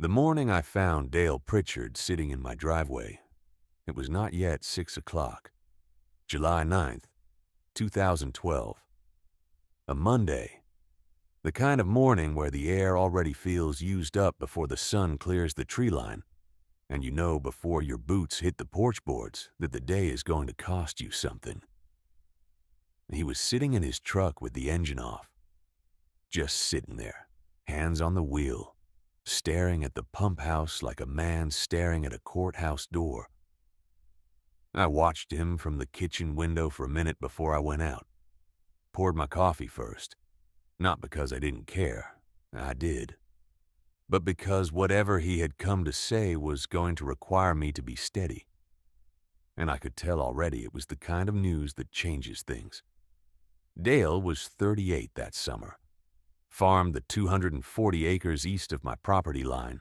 The morning I found Dale Pritchard sitting in my driveway, it was not yet 6 o'clock. July 9th, 2012. A Monday. The kind of morning where the air already feels used up before the sun clears the tree line, and you know before your boots hit the porch boards that the day is going to cost you something. He was sitting in his truck with the engine off, just sitting there, hands on the wheel, staring at the pump house like a man staring at a courthouse door. I watched him from the kitchen window for a minute before I went out. Poured my coffee first, not because I didn't care, I did, but because whatever he had come to say was going to require me to be steady. And I could tell already it was the kind of news that changes things. Dale was 38 that summer, farmed the 240 acres east of my property line,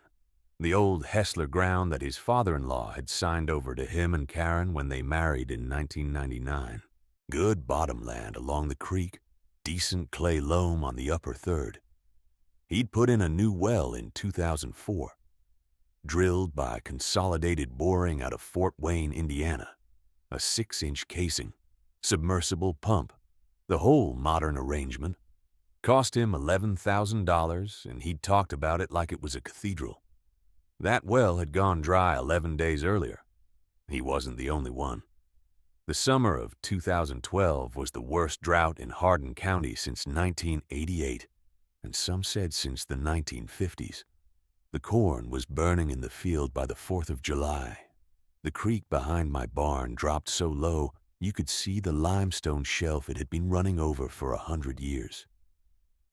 the old Hessler ground that his father-in-law had signed over to him and Karen when they married in 1999. Good bottomland along the creek, decent clay loam on the upper third. He'd put in a new well in 2004, drilled by Consolidated Boring out of Fort Wayne, Indiana, a 6-inch casing, submersible pump, the whole modern arrangement. Cost him $11,000, and he'd talked about it like it was a cathedral. That well had gone dry 11 days earlier. He wasn't the only one. The summer of 2012 was the worst drought in Hardin County since 1988, and some said since the 1950s. The corn was burning in the field by the 4th of July. The creek behind my barn dropped so low you could see the limestone shelf it had been running over for 100 years.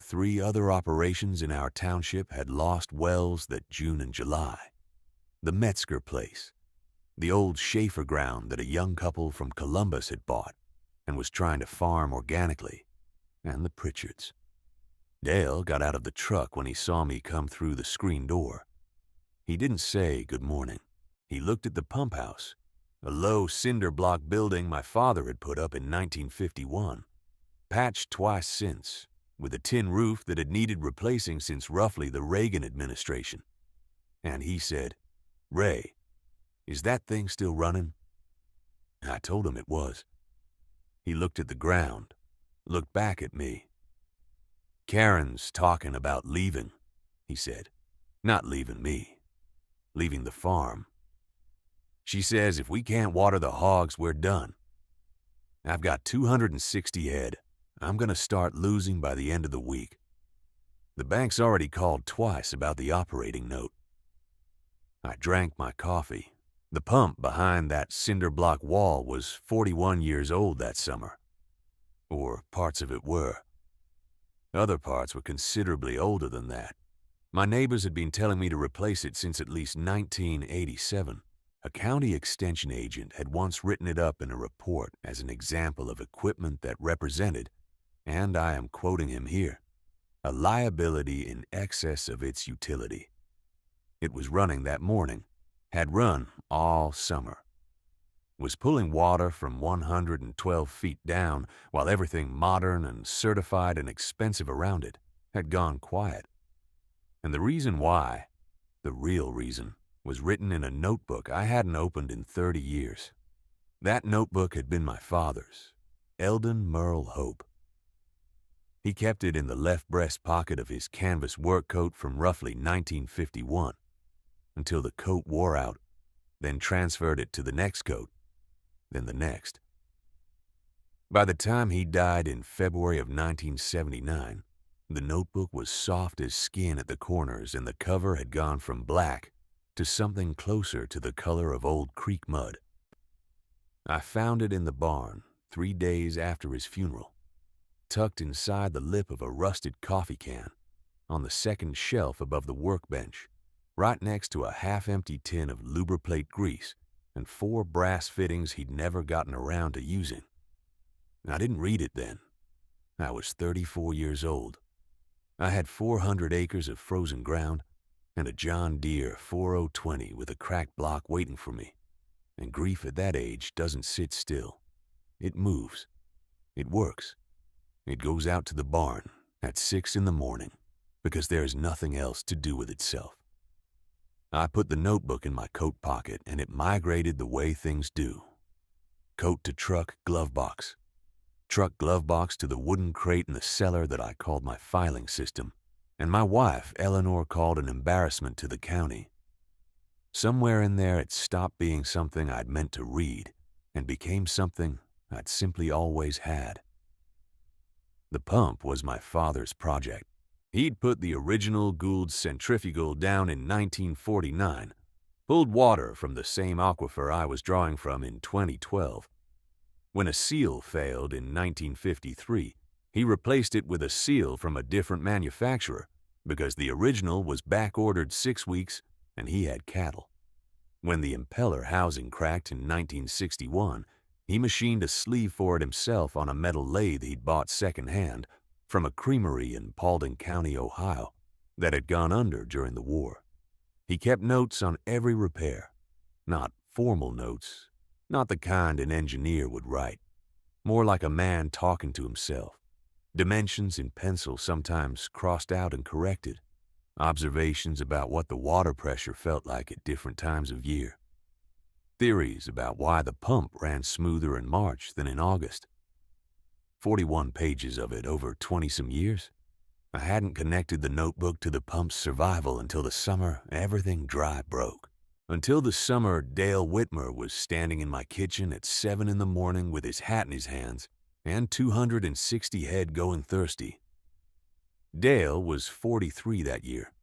3 other operations in our township had lost wells that June and July. The Metzger place, the old Schaefer ground that a young couple from Columbus had bought and was trying to farm organically, and the Pritchards. Dale got out of the truck when he saw me come through the screen door. He didn't say good morning. He looked at the pump house, a low cinder block building my father had put up in 1951, patched twice since, with a tin roof that had needed replacing since roughly the Reagan administration. And he said, "Ray, is that thing still running?" I told him it was. He looked at the ground, looked back at me. "Karen's talking about leaving," he said. "Not leaving me, leaving the farm. She says if we can't water the hogs, we're done. I've got 260 head. I'm going to start losing by the end of the week. The bank's already called twice about the operating note." I drank my coffee. The pump behind that cinder block wall was 41 years old that summer. Or parts of it were. Other parts were considerably older than that. My neighbors had been telling me to replace it since at least 1987. A county extension agent had once written it up in a report as an example of equipment that represented, and I am quoting him here, a liability in excess of its utility. It was running that morning, had run all summer, was pulling water from 112 feet down while everything modern and certified and expensive around it had gone quiet. And the reason why, the real reason, was written in a notebook I hadn't opened in 30 years. That notebook had been my father's, Eldon Merle Hope. He kept it in the left breast pocket of his canvas work coat from roughly 1951 until the coat wore out, then transferred it to the next coat, then the next. By the time he died in February of 1979, the notebook was soft as skin at the corners and the cover had gone from black to something closer to the color of old creek mud. I found it in the barn 3 days after his funeral, tucked inside the lip of a rusted coffee can, on the second shelf above the workbench, right next to a half-empty tin of lubriplate grease and 4 brass fittings he'd never gotten around to using. I didn't read it then. I was 34 years old. I had 400 acres of frozen ground and a John Deere 4020 with a cracked block waiting for me. And grief at that age doesn't sit still. It moves. It works. It goes out to the barn at 6 in the morning because there is nothing else to do with itself. I put the notebook in my coat pocket and it migrated the way things do. Coat to truck glove box. Truck glove box to the wooden crate in the cellar that I called my filing system, and my wife, Eleanor, called an embarrassment to the county. Somewhere in there it stopped being something I'd meant to read and became something I'd simply always had. The pump was my father's project. He'd put the original Gould centrifugal down in 1949, pulled water from the same aquifer I was drawing from in 2012. When a seal failed in 1953, he replaced it with a seal from a different manufacturer because the original was back-ordered 6 weeks and he had cattle. When the impeller housing cracked in 1961, he machined a sleeve for it himself on a metal lathe he'd bought secondhand from a creamery in Paulding County, Ohio, that had gone under during the war. He kept notes on every repair, not formal notes, not the kind an engineer would write, more like a man talking to himself. Dimensions in pencil sometimes crossed out and corrected, observations about what the water pressure felt like at different times of year, theories about why the pump ran smoother in March than in August. 41 pages of it over 20-some years. I hadn't connected the notebook to the pump's survival until the summer everything dry broke. Until the summer Dale Whitmer was standing in my kitchen at 7 in the morning with his hat in his hands and 260 head going thirsty. Dale was 43 that year.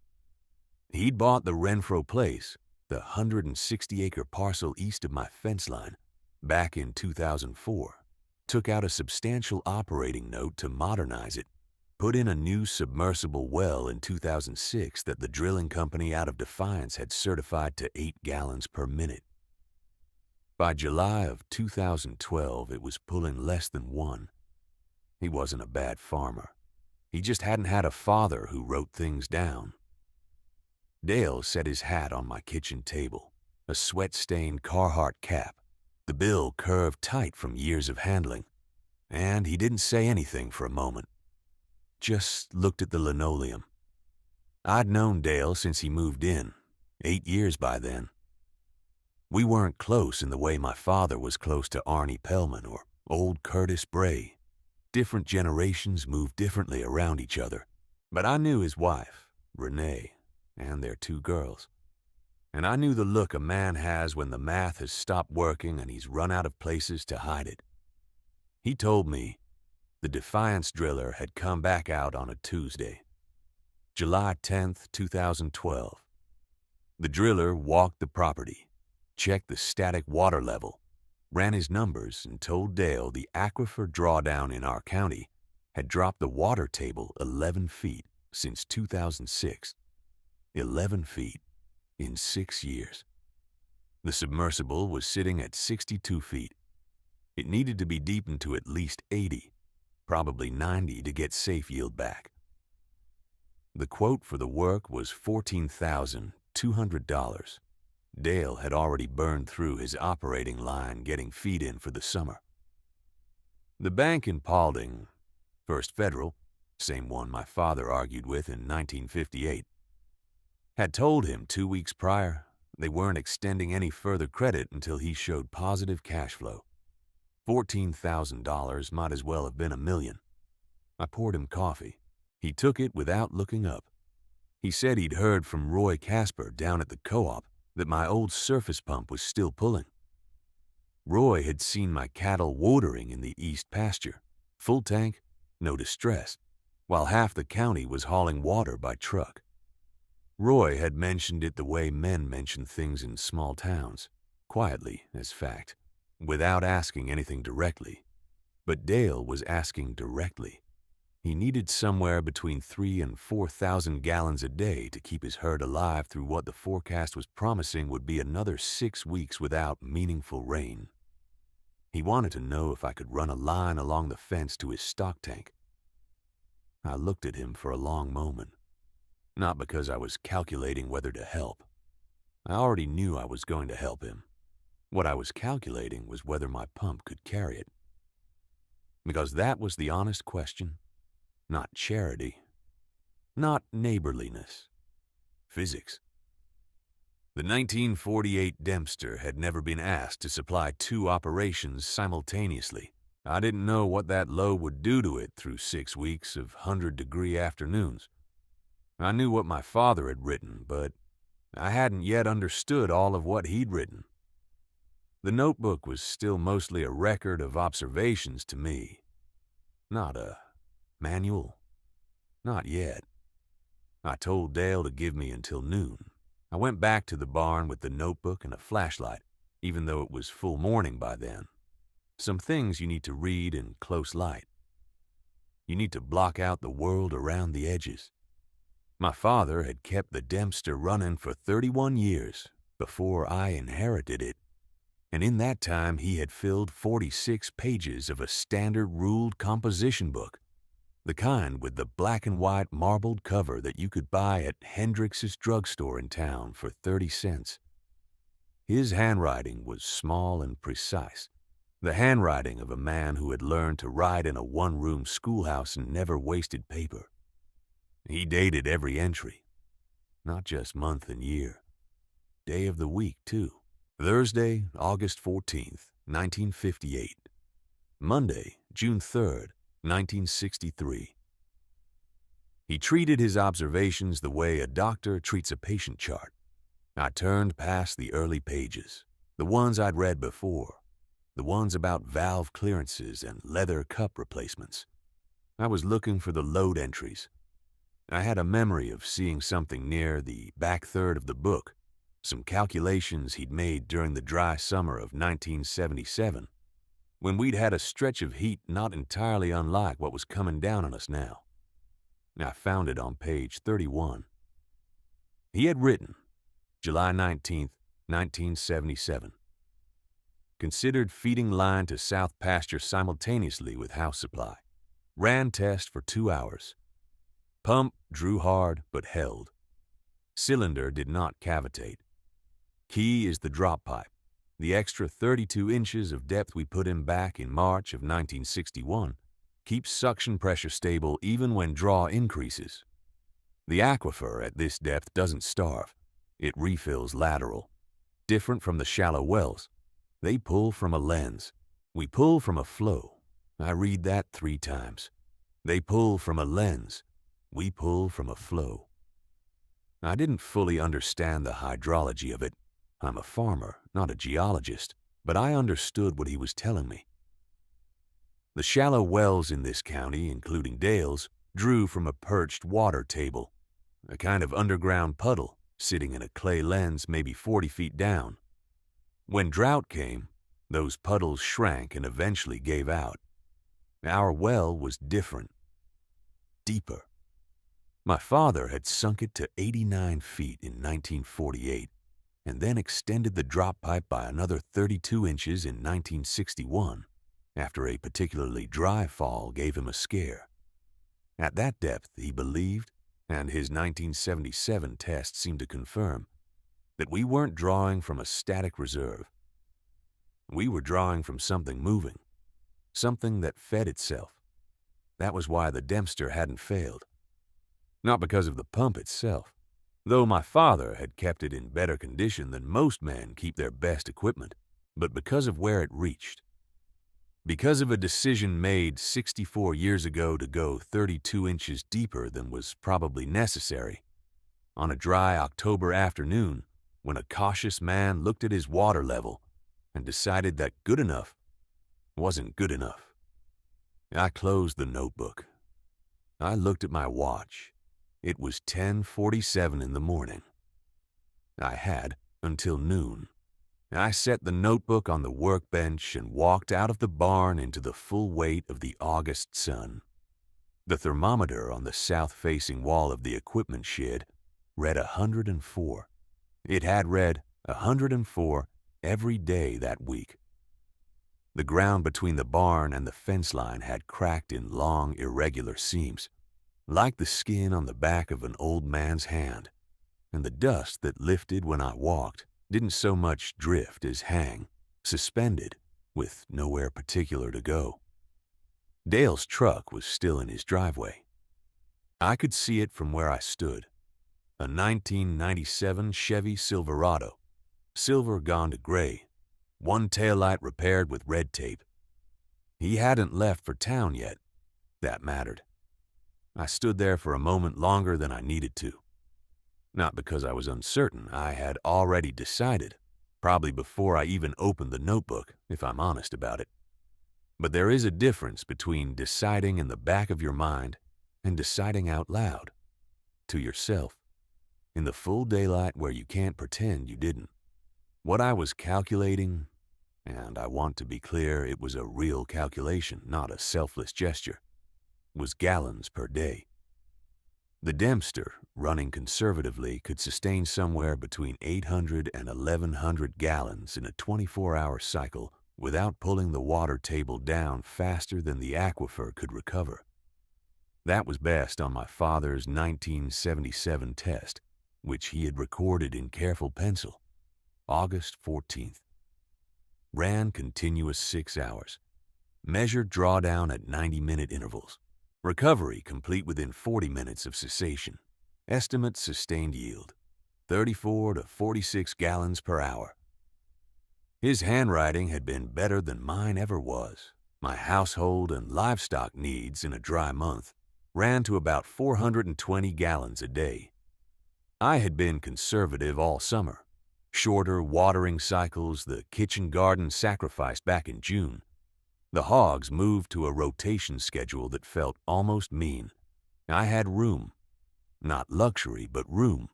He'd bought the Renfro place, the 160-acre parcel east of my fence line, back in 2004, took out a substantial operating note to modernize it, put in a new submersible well in 2006 that the drilling company out of Defiance had certified to 8 gallons per minute. By July of 2012, it was pulling less than 1. He wasn't a bad farmer. He just hadn't had a father who wrote things down. Dale set his hat on my kitchen table, a sweat-stained Carhartt cap, the bill curved tight from years of handling, and he didn't say anything for a moment. Just looked at the linoleum. I'd known Dale since he moved in, 8 years by then. We weren't close in the way my father was close to Arnie Pellman or old Curtis Bray. Different generations moved differently around each other, but I knew his wife, Renee, and their 2 girls. And I knew the look a man has when the math has stopped working and he's run out of places to hide it. He told me the Defiance driller had come back out on a Tuesday, July 10th, 2012. The driller walked the property, checked the static water level, ran his numbers, and told Dale the aquifer drawdown in our county had dropped the water table 11 feet since 2006. 11 feet in 6 years. The submersible was sitting at 62 feet. It needed to be deepened to at least 80, probably 90 to get safe yield back. The quote for the work was $14,200. Dale had already burned through his operating line getting feed in for the summer. The bank in Paulding, First Federal, same one my father argued with in 1958, had told him 2 weeks prior they weren't extending any further credit until he showed positive cash flow. $14,000 might as well have been $1 million. I poured him coffee. He took it without looking up. He said he'd heard from Roy Casper down at the co-op that my old surface pump was still pulling. Roy had seen my cattle watering in the east pasture, full tank, no distress, while half the county was hauling water by truck. Roy had mentioned it the way men mention things in small towns, quietly as fact, without asking anything directly. But Dale was asking directly. He needed somewhere between 3,000 and 4,000 gallons a day to keep his herd alive through what the forecast was promising would be another 6 weeks without meaningful rain. He wanted to know if I could run a line along the fence to his stock tank. I looked at him for a long moment, not because I was calculating whether to help. I already knew I was going to help him. What I was calculating was whether my pump could carry it. Because that was the honest question. Not charity, not neighborliness, physics. The 1948 Dempster had never been asked to supply 2 operations simultaneously. I didn't know what that load would do to it through 6 weeks of 100-degree afternoons. I knew what my father had written, but I hadn't yet understood all of what he'd written. The notebook was still mostly a record of observations to me. Not a manual. Not yet. I told Dale to give me until noon. I went back to the barn with the notebook and a flashlight, even though it was full morning by then. Some things you need to read in close light. You need to block out the world around the edges. My father had kept the Dempster running for 31 years before I inherited it, and in that time he had filled 46 pages of a standard ruled composition book, the kind with the black and white marbled cover that you could buy at Hendricks's drugstore in town for 30 cents. His handwriting was small and precise, the handwriting of a man who had learned to write in a one-room schoolhouse and never wasted paper. He dated every entry, not just month and year. Day of the week, too. Thursday, August 14th, 1958. Monday, June 3rd, 1963. He treated his observations the way a doctor treats a patient chart. I turned past the early pages, the ones I'd read before, the ones about valve clearances and leather cup replacements. I was looking for the load entries. I had a memory of seeing something near the back third of the book, some calculations he'd made during the dry summer of 1977, when we'd had a stretch of heat not entirely unlike what was coming down on us now. I found it on page 31. He had written, July 19th, 1977. Considered feeding line to south pasture simultaneously with house supply. Ran test for 2 hours. Pump drew hard but held. Cylinder did not cavitate. Key is the drop pipe, the extra 32 inches of depth we put in back in March of 1961. Keeps suction pressure stable even when draw increases. The aquifer at this depth doesn't starve. It refills lateral. Different from the shallow wells. They pull from a lens. We pull from a flow. I read that 3 times. They pull from a lens. We pull from a flow. I didn't fully understand the hydrology of it. I'm a farmer, not a geologist, but I understood what he was telling me. The shallow wells in this county, including Dale's, drew from a perched water table, a kind of underground puddle sitting in a clay lens maybe 40 feet down. When drought came, those puddles shrank and eventually gave out. Our well was different, deeper. My father had sunk it to 89 feet in 1948 and then extended the drop pipe by another 32 inches in 1961 after a particularly dry fall gave him a scare. At that depth, he believed, and his 1977 test seemed to confirm, that we weren't drawing from a static reserve. We were drawing from something moving, something that fed itself. That was why the Dempster hadn't failed. Not because of the pump itself, though my father had kept it in better condition than most men keep their best equipment, but because of where it reached. Because of a decision made 64 years ago to go 32 inches deeper than was probably necessary, on a dry October afternoon when a cautious man looked at his water level and decided that good enough wasn't good enough. I closed the notebook. I looked at my watch. It was 10:47 in the morning. I had until noon. I set the notebook on the workbench and walked out of the barn into the full weight of the August sun. The thermometer on the south-facing wall of the equipment shed read 104. It had read 104 every day that week. The ground between the barn and the fence line had cracked in long, irregular seams, like the skin on the back of an old man's hand, and the dust that lifted when I walked didn't so much drift as hang, suspended, with nowhere particular to go. Dale's truck was still in his driveway. I could see it from where I stood. a 1997 Chevy Silverado, silver gone to gray, one taillight repaired with red tape. He hadn't left for town yet. That mattered. I stood there for a moment longer than I needed to. Not because I was uncertain. I had already decided, probably before I even opened the notebook, if I'm honest about it. But there is a difference between deciding in the back of your mind and deciding out loud, to yourself, in the full daylight where you can't pretend you didn't. What I was calculating, and I want to be clear, it was a real calculation, not a selfless gesture, was gallons per day. The Dempster, running conservatively, could sustain somewhere between 800 and 1,100 gallons in a 24-hour cycle without pulling the water table down faster than the aquifer could recover. That was based on my father's 1977 test, which he had recorded in careful pencil, August 14th. Ran continuous 6 hours. Measured drawdown at 90-minute intervals. Recovery complete within 40 minutes of cessation. Estimate sustained yield, 34 to 46 gallons per hour. His handwriting had been better than mine ever was. My household and livestock needs in a dry month ran to about 420 gallons a day. I had been conservative all summer. Shorter watering cycles, the kitchen garden sacrificed back in June. The hogs moved to a rotation schedule that felt almost mean. I had room. Not luxury, but room.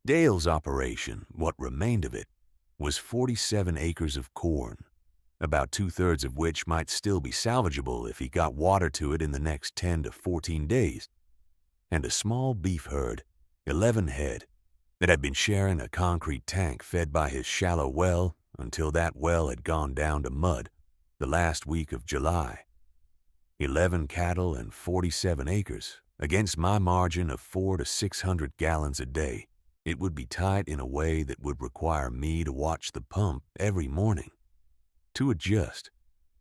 Dale's operation, what remained of it, was 47 acres of corn, about 2/3 of which might still be salvageable if he got water to it in the next 10 to 14 days, and a small beef herd, 11 head, that had been sharing a concrete tank fed by his shallow well until that well had gone down to mud the last week of July. 11 cattle and 47 acres, against my margin of 400 to 600 gallons a day. It would be tight in a way that would require me to watch the pump every morning, to adjust,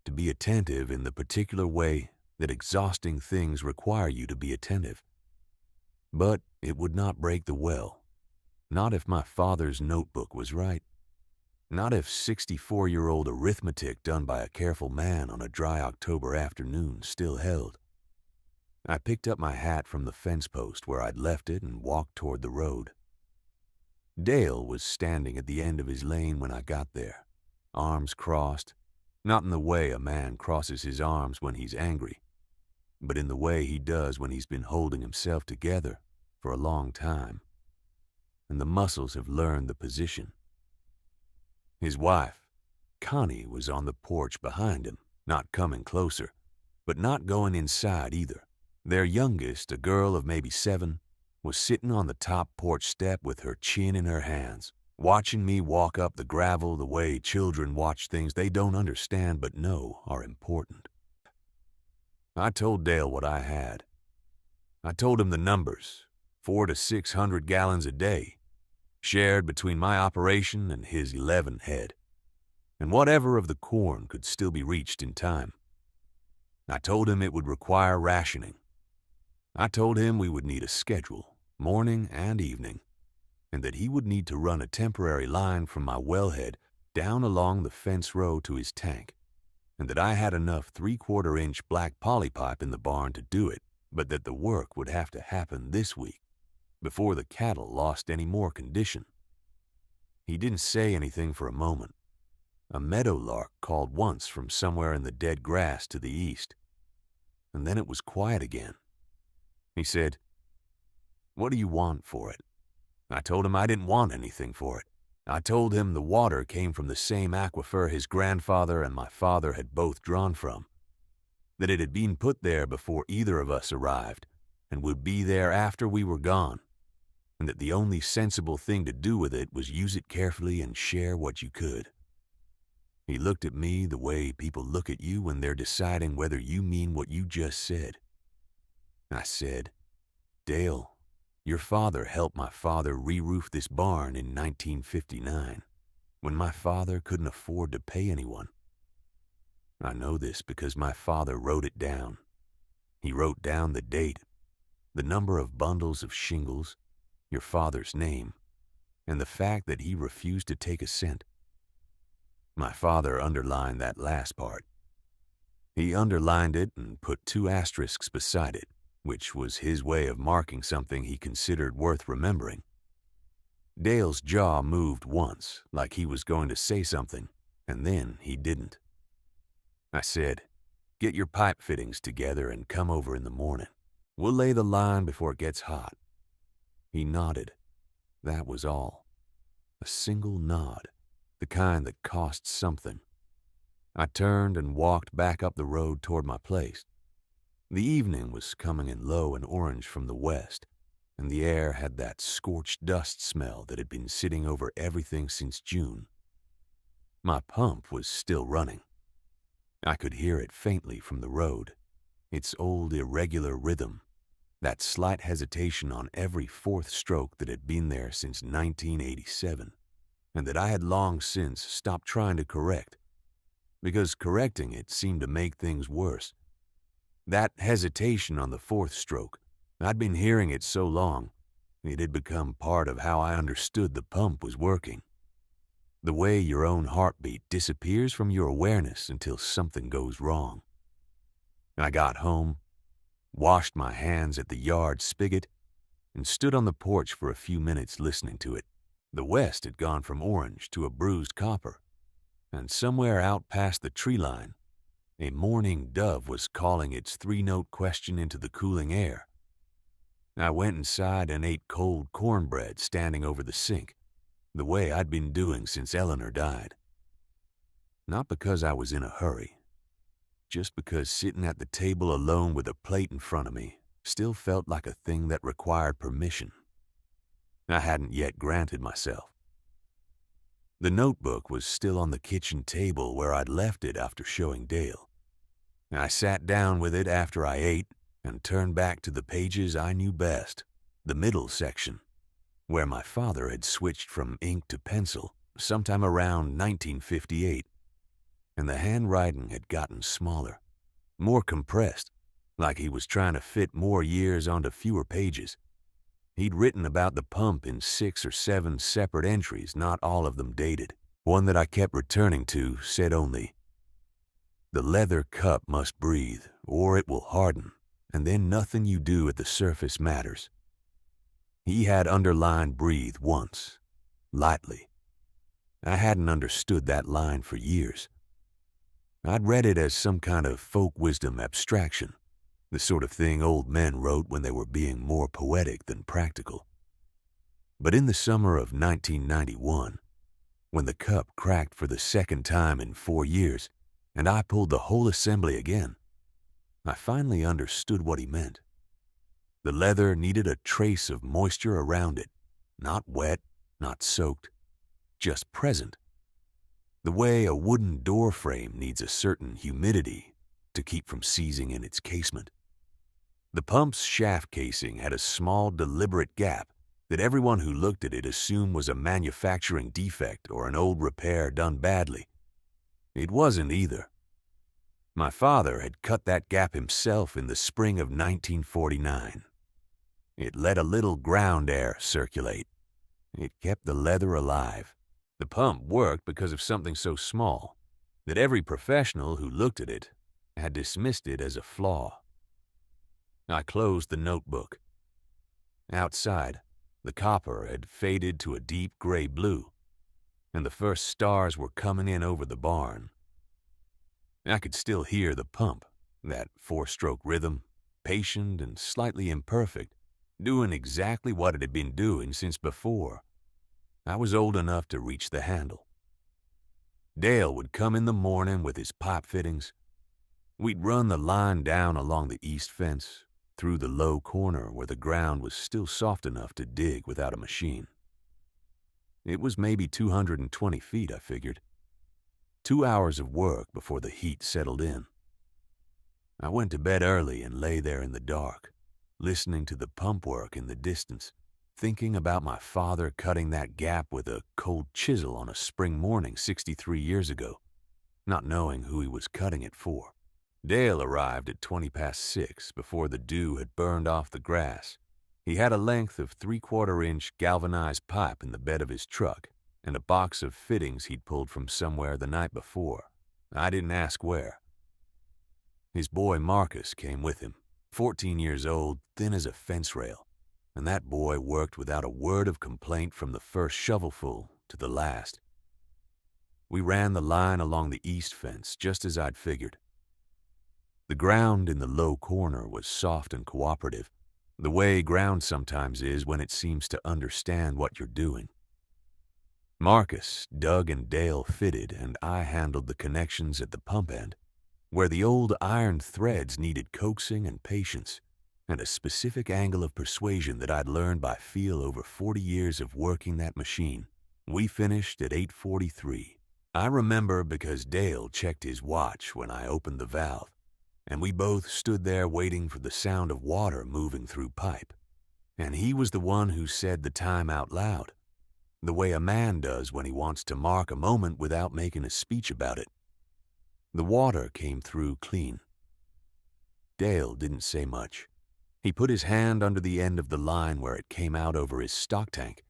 to be attentive in the particular way that exhausting things require you to be attentive. But it would not break the well, not if my father's notebook was right. Not if 64-year-old arithmetic done by a careful man on a dry October afternoon still held. I picked up my hat from the fence post where I'd left it and walked toward the road. Dale was standing at the end of his lane when I got there, arms crossed, not in the way a man crosses his arms when he's angry, but in the way he does when he's been holding himself together for a long time, and the muscles have learned the position. His wife, Connie, was on the porch behind him, not coming closer, but not going inside either. Their youngest, a girl of maybe 7, was sitting on the top porch step with her chin in her hands, watching me walk up the gravel the way children watch things they don't understand but know are important. I told Dale what I had. I told him the numbers, 400 to 600 gallons a day, shared between my operation and his 11 head, and whatever of the corn could still be reached in time. I told him it would require rationing. I told him we would need a schedule, morning and evening, and that he would need to run a temporary line from my wellhead down along the fence row to his tank, and that I had enough 3/4-inch black polypipe in the barn to do it, but that the work would have to happen this week, before the cattle lost any more condition. He didn't say anything for a moment. A meadowlark called once from somewhere in the dead grass to the east, and then it was quiet again. He said, "What do you want for it?" I told him I didn't want anything for it. I told him the water came from the same aquifer his grandfather and my father had both drawn from, that it had been put there before either of us arrived, and would be there after we were gone, and that the only sensible thing to do with it was use it carefully and share what you could. He looked at me the way people look at you when they're deciding whether you mean what you just said. I said, "Dale, your father helped my father re-roof this barn in 1959, when my father couldn't afford to pay anyone. I know this because my father wrote it down. He wrote down the date, the number of bundles of shingles, your father's name, and the fact that he refused to take a cent. My father underlined that last part. He underlined it and put 2 asterisks beside it, which was his way of marking something he considered worth remembering. Dale's jaw moved once, like he was going to say something, and then he didn't. I said, "Get your pipe fittings together and come over in the morning. We'll lay the line before it gets hot." He nodded. That was all. A single nod, the kind that cost something. I turned and walked back up the road toward my place. The evening was coming in low and orange from the west, and the air had that scorched dust smell that had been sitting over everything since June. My pump was still running. I could hear it faintly from the road, its old irregular rhythm, that slight hesitation on every 4th stroke that had been there since 1987, and that I had long since stopped trying to correct, because correcting it seemed to make things worse. That hesitation on the 4th stroke, I'd been hearing it so long, it had become part of how I understood the pump was working. The way your own heartbeat disappears from your awareness until something goes wrong. I got home, washed my hands at the yard spigot, and stood on the porch for a few minutes listening to it. The west had gone from orange to a bruised copper, and somewhere out past the tree line, a mourning dove was calling its 3-note question into the cooling air. I went inside and ate cold cornbread standing over the sink, the way I'd been doing since Eleanor died. Not because I was in a hurry, just because sitting at the table alone with a plate in front of me still felt like a thing that required permission I hadn't yet granted myself. The notebook was still on the kitchen table where I'd left it after showing Dale. I sat down with it after I ate and turned back to the pages I knew best, the middle section, where my father had switched from ink to pencil sometime around 1958, and the handwriting had gotten smaller, more compressed, like he was trying to fit more years onto fewer pages. He'd written about the pump in 6 or 7 separate entries, not all of them dated. One that I kept returning to said only, "The leather cup must breathe, or it will harden, and then nothing you do at the surface matters." He had underlined breathe once, lightly. I hadn't understood that line for years. I'd read it as some kind of folk wisdom abstraction, the sort of thing old men wrote when they were being more poetic than practical. But in the summer of 1991, when the cup cracked for the 2nd time in 4 years, and I pulled the whole assembly again, I finally understood what he meant. The leather needed a trace of moisture around it, not wet, not soaked, just present. The way a wooden door frame needs a certain humidity to keep from seizing in its casement. The pump's shaft casing had a small, deliberate gap that everyone who looked at it assumed was a manufacturing defect or an old repair done badly. It wasn't either. My father had cut that gap himself in the spring of 1949. It let a little ground air circulate. It kept the leather alive. The pump worked because of something so small that every professional who looked at it had dismissed it as a flaw. I closed the notebook. Outside, the copper had faded to a deep gray blue, and the first stars were coming in over the barn. I could still hear the pump, that 4-stroke rhythm, patient and slightly imperfect, doing exactly what it had been doing since before I was old enough to reach the handle. Dale would come in the morning with his pipe fittings. We'd run the line down along the east fence, through the low corner where the ground was still soft enough to dig without a machine. It was maybe 220 feet, I figured. 2 hours of work before the heat settled in. I went to bed early and lay there in the dark, listening to the pump work in the distance, thinking about my father cutting that gap with a cold chisel on a spring morning 63 years ago, not knowing who he was cutting it for. Dale arrived at 6:20 before the dew had burned off the grass, He had a length of 3/4-inch galvanized pipe in the bed of his truck and a box of fittings he'd pulled from somewhere the night before. I didn't ask where. His boy Marcus came with him, 14 years old, thin as a fence rail, and that boy worked without a word of complaint from the first shovelful to the last. We ran the line along the east fence, just as I'd figured. The ground in the low corner was soft and cooperative, the way ground sometimes is when it seems to understand what you're doing. Marcus, Doug, and Dale fitted, and I handled the connections at the pump end, where the old iron threads needed coaxing and patience, and a specific angle of persuasion that I'd learned by feel over 40 years of working that machine. We finished at 8:43. I remember because Dale checked his watch when I opened the valve, and we both stood there waiting for the sound of water moving through pipe. And he was the one who said the time out loud, the way a man does when he wants to mark a moment without making a speech about it. The water came through clean. Dale didn't say much. He put his hand under the end of the line where it came out over his stock tank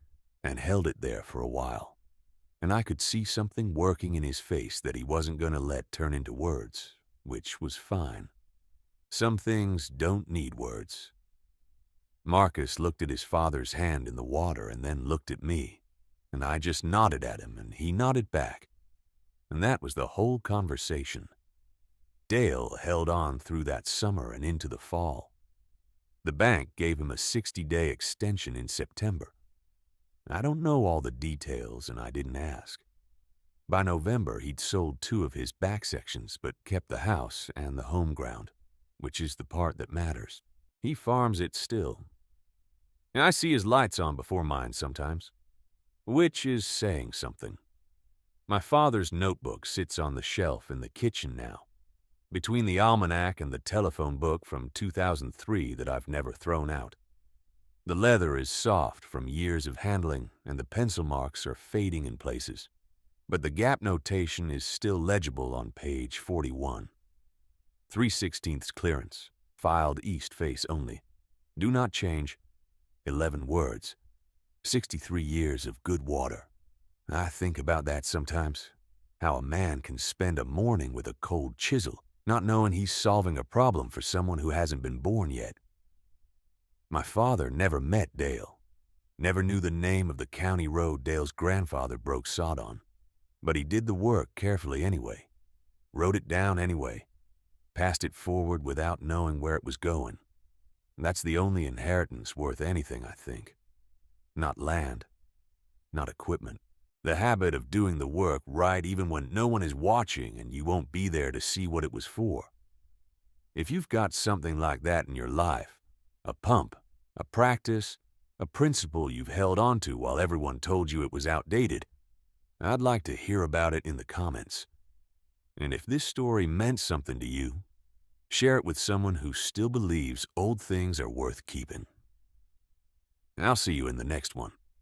and held it there for a while. And I could see something working in his face that he wasn't going to let turn into words, which was fine. Some things don't need words. Marcus looked at his father's hand in the water and then looked at me, and I just nodded at him and he nodded back. And that was the whole conversation. Dale held on through that summer and into the fall. The bank gave him a 60-day extension in September. I don't know all the details, and I didn't ask. By November, he'd sold 2 of his back sections, but kept the house and the home ground, which is the part that matters. He farms it still. I see his lights on before mine sometimes, which is saying something. My father's notebook sits on the shelf in the kitchen now, between the almanac and the telephone book from 2003 that I've never thrown out. The leather is soft from years of handling, and the pencil marks are fading in places, but the gap notation is still legible on page 41. 3/16 clearance, filed east face only. Do not change. 11 words. 63 years of good water. I think about that sometimes, how a man can spend a morning with a cold chisel, not knowing he's solving a problem for someone who hasn't been born yet. My father never met Dale, never knew the name of the county road Dale's grandfather broke sod on, but he did the work carefully anyway, wrote it down anyway, passed it forward without knowing where it was going. That's the only inheritance worth anything, I think. Not land, not equipment. The habit of doing the work right even when no one is watching and you won't be there to see what it was for. If you've got something like that in your life, a pump, a practice, a principle you've held onto while everyone told you it was outdated, I'd like to hear about it in the comments. And if this story meant something to you, share it with someone who still believes old things are worth keeping. I'll see you in the next one.